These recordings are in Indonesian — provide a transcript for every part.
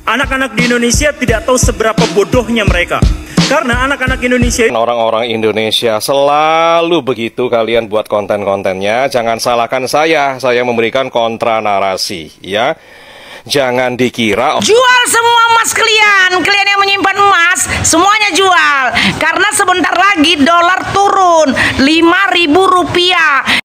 Anak-anak di Indonesia tidak tahu seberapa bodohnya mereka. Karena anak-anak Indonesia, orang-orang Indonesia selalu begitu kalian buat konten-kontennya. Jangan salahkan saya memberikan kontra narasi, ya. Jangan dikira jual semua emas kalian yang menyimpan emas, semuanya jual. Karena sebentar lagi dolar turun 5.000 rupiah.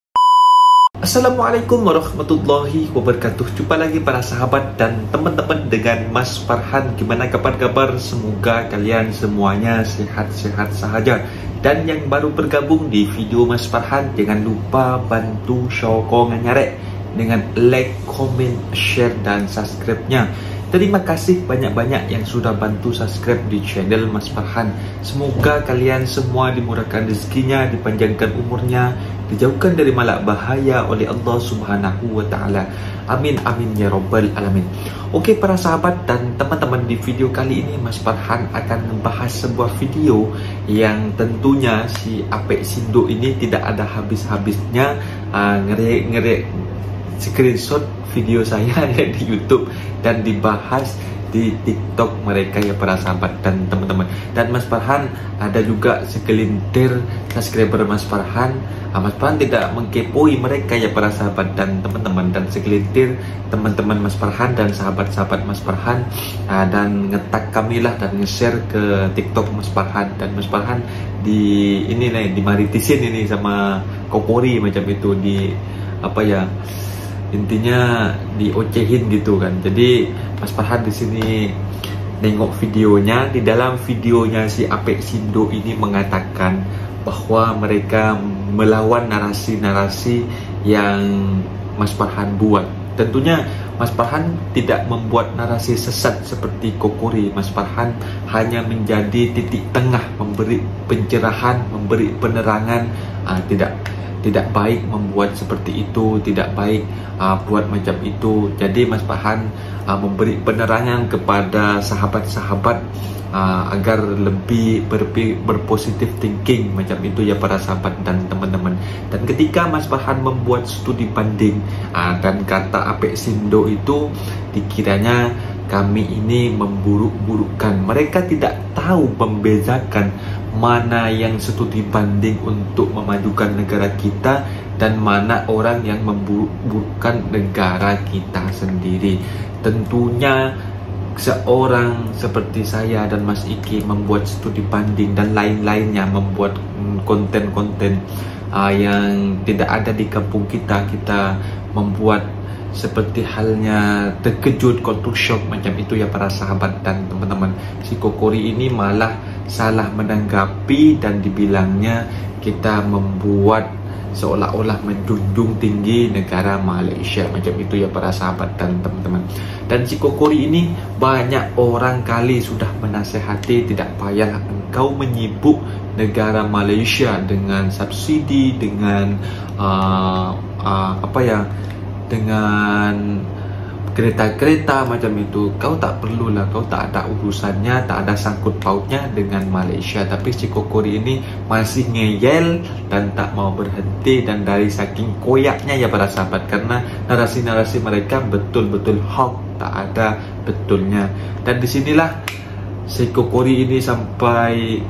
Assalamualaikum warahmatullahi wabarakatuh. Jumpa lagi para sahabat dan teman-teman dengan Mas Farhan. Gimana kabar-kabar? Semoga kalian semuanya sehat-sehat saja. Dan yang baru bergabung di video Mas Farhan, jangan lupa bantu sokongannya dengan like, comment, share, dan subscribe-nya. Terima kasih banyak-banyak yang sudah bantu subscribe di channel Mas Farhan. Semoga kalian semua dimurahkan rezekinya, dipanjangkan umurnya, dijauhkan dari malak bahaya oleh Allah Subhanahu wa Ta'ala. Amin amin ya rabbal alamin. Oke para sahabat dan teman-teman, di video kali ini Mas Farhan akan membahas sebuah video yang tentunya si Apek Sindo ini tidak ada habis-habisnya ngeri screenshot video saya di YouTube dan dibahas di TikTok mereka ya para sahabat dan teman-teman. Dan Mas Farhan ada juga segelintir subscriber Mas Farhan. Mas Farhan tidak mengkepoi mereka ya para sahabat dan teman-teman, dan segelintir teman-teman Mas Farhan dan sahabat-sahabat Mas Farhan dan ngetak kami lah dan nge-share ke TikTok Mas Farhan. Dan Mas Farhan di ini nih dimaritisin ini sama Kokori macam itu, di apa ya, intinya diocehin gitu kan. Jadi Mas Farhan di sini nengok videonya. Di dalam videonya si Apek Sindo ini mengatakan bahwa mereka melawan narasi-narasi yang Mas Farhan buat. Tentunya Mas Farhan tidak membuat narasi sesat seperti Kokori. Mas Farhan hanya menjadi titik tengah, memberi pencerahan, memberi penerangan. Tidak baik membuat seperti itu, tidak baik buat macam itu. Jadi Mas Farhan memberi penerangan kepada sahabat-sahabat agar lebih berpositif thinking macam itu ya para sahabat dan teman-teman. Dan ketika Mas Farhan membuat studi banding dan kata Apek Sindo itu, dikiranya kami ini memburuk-burukkan. Mereka tidak tahu membedakan mana yang studi banding untuk memajukan negara kita dan mana orang yang memburukkan negara kita sendiri. Tentunya seorang seperti saya dan Mas Iki membuat studi banding dan lain-lainnya, membuat konten-konten yang tidak ada di kampung kita. Kita membuat seperti halnya terkejut, culture shock macam itu ya para sahabat dan teman-teman. Si Kokori ini malah salah menanggapi dan dibilangnya kita membuat seolah-olah menjunjung tinggi negara Malaysia macam itu ya para sahabat dan teman-teman. Dan si Kokori ini banyak orang kali sudah menasehati, tidak payah engkau menyibuk negara Malaysia dengan subsidi, dengan dengan kereta-kereta macam itu. Kau tak perlulah, kau tak ada urusannya, tak ada sangkut pautnya dengan Malaysia. Tapi si Kokori ini masih ngeyel dan tak mau berhenti, dan dari saking koyaknya ya para sahabat, karena narasi-narasi mereka betul-betul hoax, tak ada betulnya. Dan disinilah si Kokori ini sampai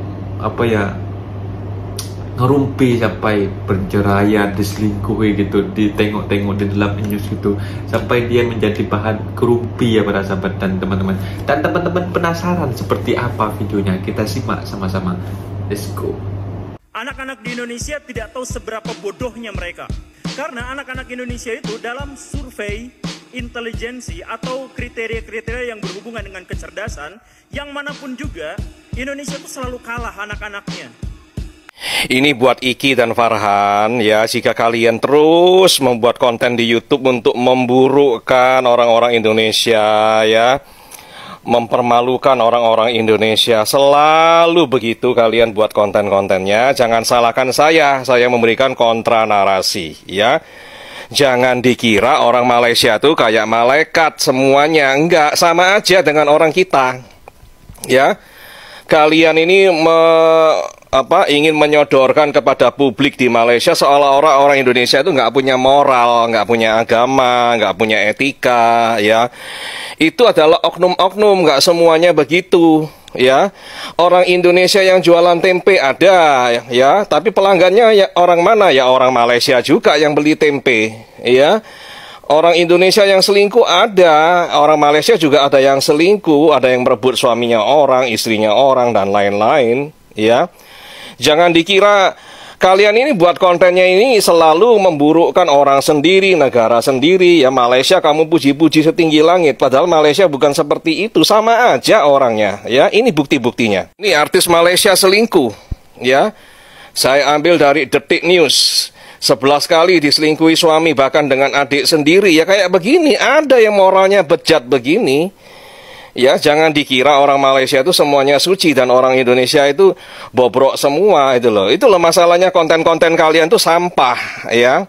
ngerumpi, sampai perceraian, diselingkuhi gitu, ditengok-tengok di dalam news gitu, sampai dia menjadi bahan kerumpi ya para sahabat dan teman-teman. Dan teman-teman penasaran seperti apa videonya? Kita simak sama-sama. Let's go. anak-anak di Indonesia tidak tahu seberapa bodohnya mereka. Karena anak-anak Indonesia itu dalam survei intelijensi atau kriteria-kriteria yang berhubungan dengan kecerdasan, yang manapun juga, Indonesia itu selalu kalah anak-anaknya. Ini buat Iki dan Farhan ya, jika kalian terus membuat konten di YouTube untuk memburukkan orang-orang Indonesia ya, mempermalukan orang-orang Indonesia, selalu begitu kalian buat konten-kontennya. Jangan salahkan saya memberikan kontra narasi ya. Jangan dikira orang Malaysia tuh kayak malaikat semuanya, enggak, sama aja dengan orang kita ya. Kalian ini ingin menyodorkan kepada publik di Malaysia seolah-olah orang Indonesia itu nggak punya moral, nggak punya agama, nggak punya etika, ya. Itu adalah oknum-oknum, nggak semuanya begitu, ya. Orang Indonesia yang jualan tempe ada, ya, tapi pelanggannya ya orang mana? Ya orang Malaysia juga yang beli tempe, ya. Orang Indonesia yang selingkuh ada, orang Malaysia juga ada yang selingkuh, ada yang merebut suaminya orang, istrinya orang, dan lain-lain, ya. Jangan dikira kalian ini buat kontennya ini selalu memburukkan orang sendiri, negara sendiri. Ya Malaysia kamu puji-puji setinggi langit, padahal Malaysia bukan seperti itu, sama aja orangnya. Ya, ini bukti-buktinya. Ini artis Malaysia selingkuh, ya. Saya ambil dari Detik News. 11 kali diselingkuhi suami, bahkan dengan adik sendiri. Ya kayak begini, ada yang moralnya bejat begini. Ya, jangan dikira orang Malaysia itu semuanya suci dan orang Indonesia itu bobrok semua itu loh. Itu loh masalahnya, konten-konten kalian tuh sampah, ya.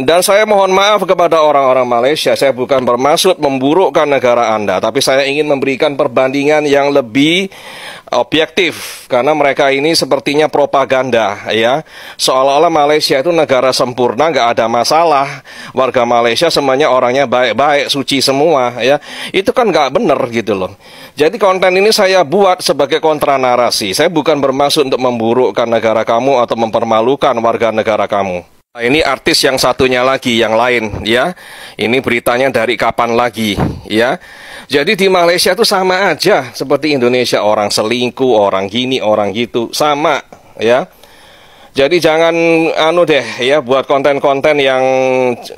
Dan saya mohon maaf kepada orang-orang Malaysia, saya bukan bermaksud memburukkan negara Anda, tapi saya ingin memberikan perbandingan yang lebih objektif, karena mereka ini sepertinya propaganda, ya. Seolah-olah Malaysia itu negara sempurna, nggak ada masalah, warga Malaysia semuanya orangnya baik-baik, suci semua, ya. Itu kan nggak benar gitu loh. Jadi konten ini saya buat sebagai kontra narasi. Saya bukan bermaksud untuk memburukkan negara kamu atau mempermalukan warga negara kamu. Nah, ini artis yang satunya lagi, yang lain, ya. Ini beritanya dari kapan lagi, ya. Jadi di Malaysia itu sama aja seperti Indonesia, orang selingkuh, orang gini, orang gitu, sama, ya. Jadi jangan ya, buat konten-konten yang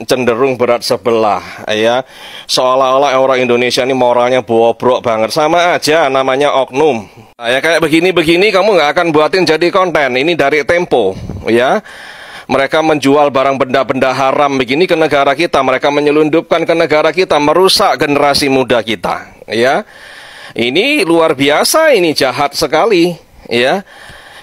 cenderung berat sebelah, ya. Seolah-olah orang Indonesia ini moralnya bobrok banget, sama aja, namanya oknum. Nah, ya kayak begini-begini kamu nggak akan buatin jadi konten. Ini dari Tempo, ya. Mereka menjual barang benda-benda haram begini ke negara kita, mereka menyelundupkan ke negara kita, merusak generasi muda kita, ya. Ini luar biasa, ini jahat sekali, ya.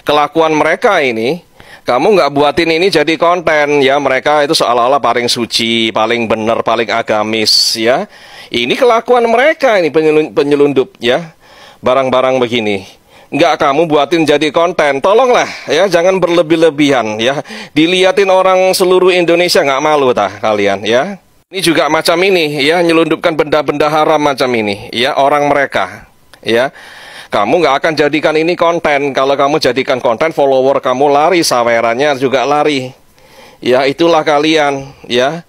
Kelakuan mereka ini, kamu nggak buatin ini jadi konten, ya. Mereka itu seolah-olah paling suci, paling benar, paling agamis, ya. Ini kelakuan mereka, ini penyelundup, ya. Barang-barang begini. Nggak kamu buatin jadi konten, tolonglah ya, jangan berlebih-lebihan ya. Diliatin orang seluruh Indonesia, nggak malu tah kalian ya. Ini juga macam ini ya, nyelundupkan benda-benda haram macam ini ya, orang mereka ya. Kamu nggak akan jadikan ini konten. Kalau kamu jadikan konten, follower kamu lari, sawerannya juga lari ya. Itulah kalian ya.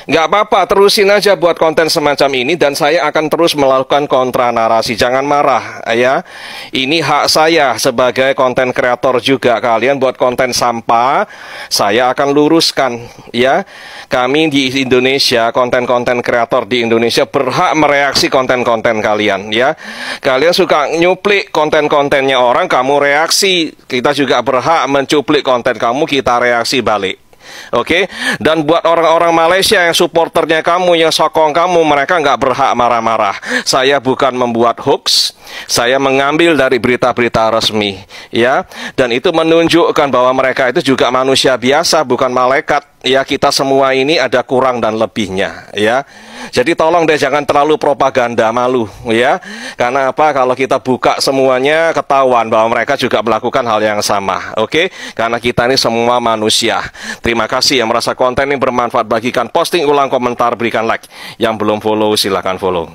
Nggak apa-apa, terusin aja buat konten semacam ini, dan saya akan terus melakukan kontra narasi. Jangan marah ya. Ini hak saya sebagai konten kreator juga. Kalian buat konten sampah, saya akan luruskan ya. Kami di Indonesia, konten-konten kreator di Indonesia berhak mereaksi konten-konten kalian ya. Kalian suka nyuplik konten-kontennya orang, kamu reaksi. Kita juga berhak mencuplik konten kamu, kita reaksi balik. Oke, dan buat orang-orang Malaysia yang supporternya kamu, yang sokong kamu, mereka nggak berhak marah-marah. Saya bukan membuat hoax, saya mengambil dari berita-berita resmi, ya. Dan itu menunjukkan bahwa mereka itu juga manusia biasa, bukan malaikat. Ya, kita semua ini ada kurang dan lebihnya, ya. Jadi tolong deh jangan terlalu propaganda, malu, ya. Karena apa? Kalau kita buka semuanya, ketahuan bahwa mereka juga melakukan hal yang sama, oke? Karena kita ini semua manusia. Terima kasih yang merasa konten ini bermanfaat, bagikan, posting ulang, komentar, berikan like. Yang belum follow, silahkan follow.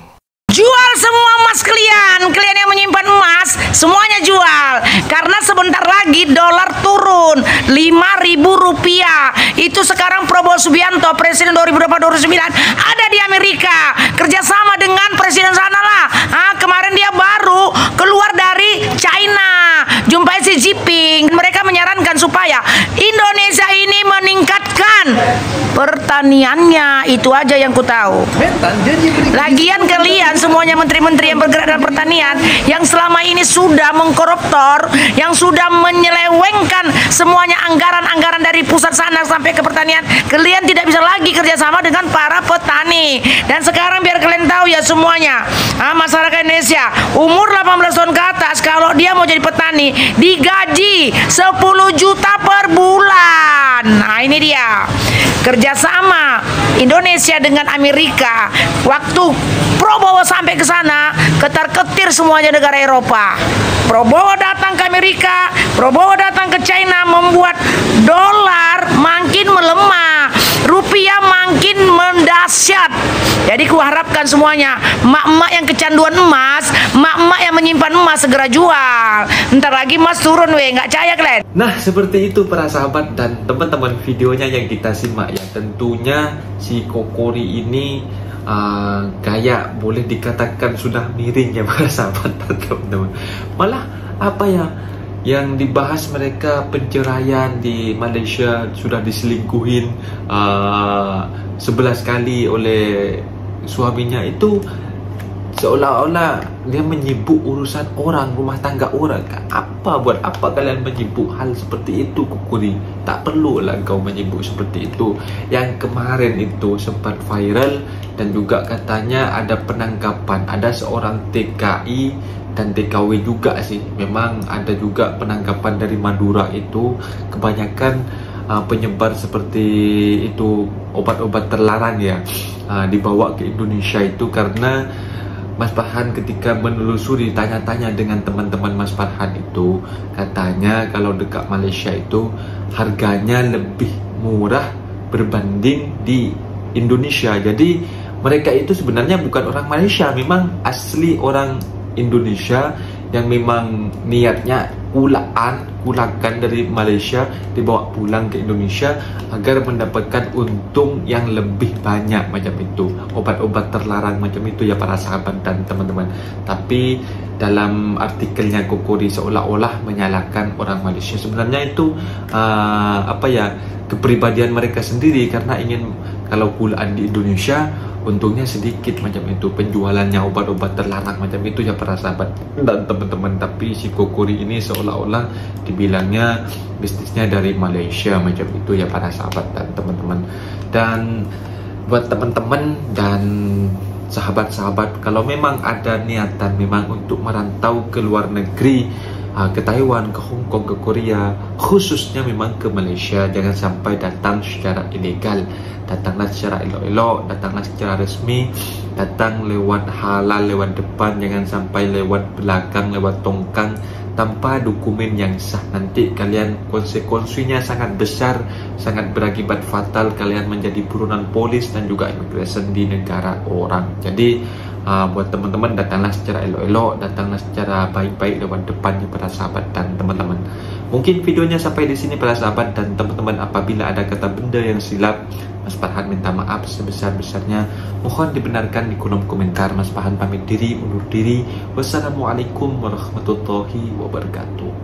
Jual semua emas kalian yang menyimpan emas, semuanya jual. Karena sebentar lagi dolar turun 5.000 rupiah. Itu sekarang Prabowo Subianto, Presiden 2029, ada di Amerika, kerjasama dengan Presiden sana lah. Kemarin dia baru keluar dari China, jumpai Xi Jinping. Mereka menyarankan supaya Indonesia ini meningkatkan pertaniannya. Itu aja yang ku tahu. Lagian kalian semuanya menteri-menteri yang bergerak dalam pertanian, yang selama ini sudah mengkoruptor, yang sudah menyelewengkan semuanya anggaran-anggaran dari pusat sana sampai ke pertanian, kalian tidak bisa lagi kerjasama dengan para petani. Dan sekarang biar kalian tahu ya semuanya, masyarakat Indonesia umur 18 tahun ke atas, kalau dia mau jadi petani, digaji 10 juta per bulan. Nah ini dia kerjasama Indonesia dengan Amerika. Waktu Prabowo sampai ke sana, ketar-ketir semuanya negara Eropa. Prabowo datang ke Amerika, Prabowo datang ke China, membuat dolar makin melemah, rupiah makin mendahsyat. Jadi kuharapkan semuanya, mak-mak yang kecanduan emas, mak-mak yang menyimpan emas segera jual. Ntar lagi emas turun nggak percaya kalian. Nah, seperti itu para sahabat dan teman-teman, videonya yang kita simak ya. Tentunya si Kokori ini gaya boleh dikatakan sudah miring ya para sahabat dan teman-teman. Malah apa ya yang dibahas mereka, penceraian di Malaysia, sudah diselingkuhin 11 kali oleh suaminya, itu seolah-olah dia menyibuk urusan orang, rumah tangga orang. Buat apa kalian menyibuk hal seperti itu, Kokori? Tak perlu lah kau menyibuk seperti itu. Yang kemarin itu sempat viral dan juga katanya ada penangkapan, ada seorang TKI dan TKW juga sih. Memang ada juga penangkapan dari Madura itu. Kebanyakan penyebar seperti itu obat-obat terlarang ya, dibawa ke Indonesia itu karena Mas Farhan ketika menelusuri, tanya-tanya dengan teman-teman Mas Farhan itu, katanya kalau dekat Malaysia itu harganya lebih murah berbanding di Indonesia. Jadi mereka itu sebenarnya bukan orang Malaysia, memang asli orang Indonesia yang memang niatnya kulakan dari Malaysia dibawa pulang ke Indonesia agar mendapatkan untung yang lebih banyak macam itu, obat-obat terlarang macam itu ya para sahabat dan teman-teman. Tapi dalam artikelnya Kokori seolah-olah menyalahkan orang Malaysia. Sebenarnya itu kepribadian mereka sendiri, karena ingin kalau kulaan di Indonesia untungnya sedikit macam itu, penjualannya obat-obat terlarang macam itu ya para sahabat dan teman-teman. Tapi si Kokori ini seolah-olah dibilangnya bisnisnya dari Malaysia macam itu ya para sahabat dan teman-teman. Dan buat teman-teman dan sahabat-sahabat, kalau memang ada niatan memang untuk merantau ke luar negeri, ke Taiwan, ke Hong Kong, ke Korea, khususnya memang ke Malaysia, jangan sampai datang secara ilegal. Datanglah secara elok-elok, datanglah secara resmi, datang lewat halal, lewat depan, jangan sampai lewat belakang, lewat tongkang tanpa dokumen yang sah. Nanti kalian konsekuensinya sangat besar, sangat berakibat fatal, kalian menjadi buronan polis dan juga imigrasi di negara orang. Jadi buat teman-teman, datanglah secara elok-elok, datanglah secara baik-baik lewat depan ya para sahabat dan teman-teman. Mungkin videonya sampai di sini para sahabat dan teman-teman. Apabila ada kata benda yang silap, Mas Farhan minta maaf sebesar-besarnya. Mohon dibenarkan di kolom komentar. Mas Farhan pamit diri, undur diri. Wassalamualaikum warahmatullahi wabarakatuh.